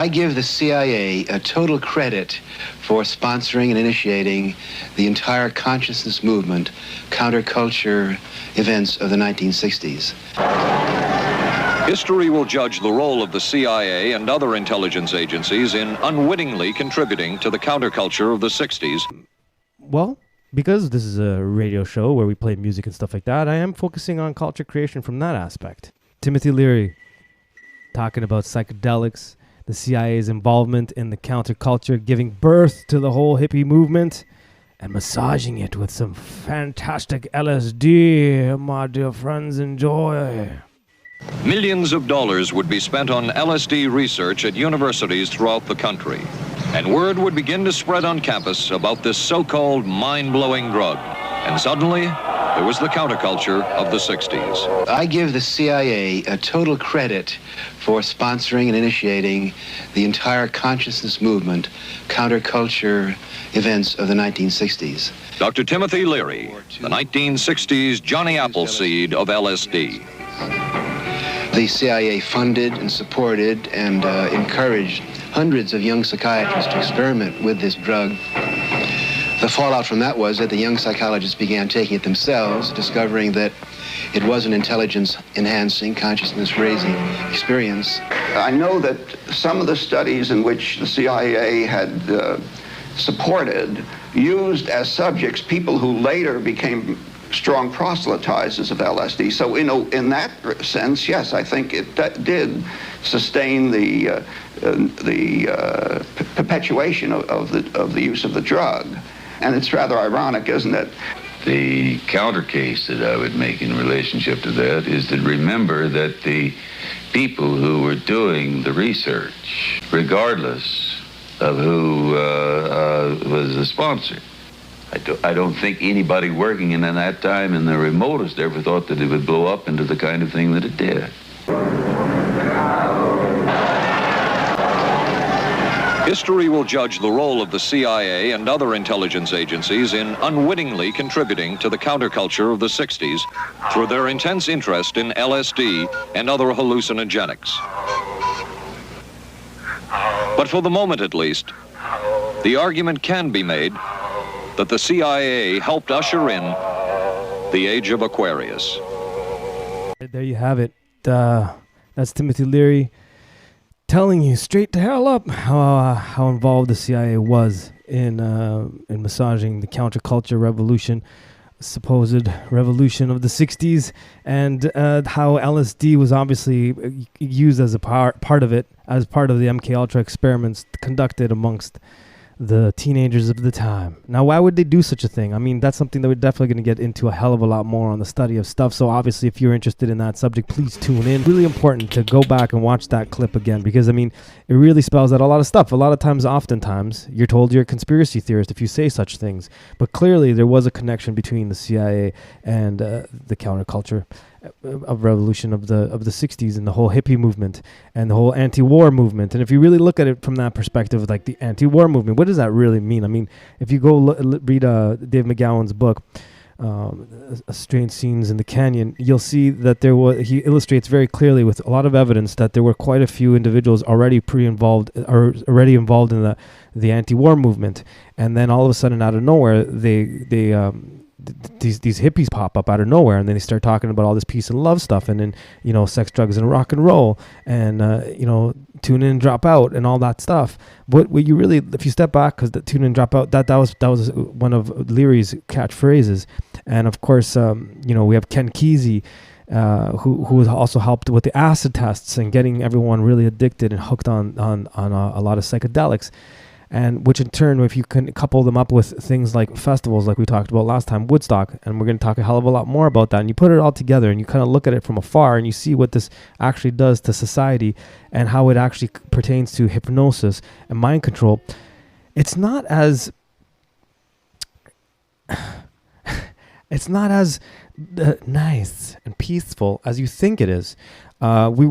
I give the CIA a total credit for sponsoring and initiating the entire consciousness movement, counterculture events of the 1960s. History will judge the role of the CIA and other intelligence agencies in unwittingly contributing to the counterculture of the 60s. Well, because this is a radio show where we play music and stuff like that, I am focusing on culture creation from that aspect. Timothy Leary, talking about psychedelics, the CIA's involvement in the counterculture, giving birth to the whole hippie movement, and massaging it with some fantastic LSD. My dear friends, enjoy. Millions of dollars would be spent on LSD research at universities throughout the country. And word would begin to spread on campus about this so-called mind-blowing drug. And suddenly, there was the counterculture of the 60s. I give the CIA a total credit for sponsoring and initiating the entire consciousness movement, counterculture events of the 1960s. Dr. Timothy Leary, the 1960s Johnny Appleseed of LSD. The CIA funded and supported and encouraged hundreds of young psychiatrists to experiment with this drug. The fallout from that was that the young psychologists began taking it themselves, discovering that it was an intelligence-enhancing, consciousness-raising experience. I know that some of the studies in which the CIA had supported used as subjects people who later became strong proselytizers of LSD. So in that sense, yes, I think it did sustain the perpetuation of the use of the drug. And it's rather ironic, isn't it? The counter case that I would make in relationship to that is to remember that the people who were doing the research, regardless of who was the sponsor, I don't think anybody working in that time in the remotest ever thought that it would blow up into the kind of thing that it did. History will judge the role of the CIA and other intelligence agencies in unwittingly contributing to the counterculture of the 60s through their intense interest in LSD and other hallucinogenics. But for the moment at least, the argument can be made that the CIA helped usher in the age of Aquarius. There you have it. That's Timothy Leary telling you straight to hell up how involved the CIA was in massaging the counterculture revolution, supposed revolution of the 60s, and how LSD was obviously used as a part of it, as part of the MK Ultra experiments conducted amongst the teenagers of the time. Now, why would they do such a thing? I mean, that's something that we're definitely going to get into a hell of a lot more on the study of stuff. So obviously, if you're interested in that subject, please tune in. Really important to go back and watch that clip again, because I mean, it really spells out a lot of stuff. A lot of times, oftentimes, you're told you're a conspiracy theorist if you say such things. But clearly, there was a connection between the CIA and the counterculture of revolution of the 60s and the whole hippie movement and the whole anti-war movement. And if you really look at it from that perspective, like the anti-war movement, what does that really mean? I mean, if you go read Dave McGowan's book, Strange Scenes in the Canyon, you'll see that he illustrates very clearly with a lot of evidence that there were quite a few individuals already involved in the anti-war movement. And then all of a sudden, out of nowhere, these hippies pop up out of nowhere, and then they start talking about all this peace and love stuff, and then sex, drugs, and rock and roll, and tune in, drop out, and all that stuff. But what you really, if you step back, because the tune in, drop out, that was one of Leary's catchphrases, and of course, we have Ken Kesey, who has also helped with the acid tests and getting everyone really addicted and hooked on a lot of psychedelics. And which in turn, if you can couple them up with things like festivals, like we talked about last time, Woodstock, and we're going to talk a hell of a lot more about that, and you put it all together and you kind of look at it from afar and you see what this actually does to society and how it actually pertains to hypnosis and mind control, it's not as nice and peaceful as you think it is. We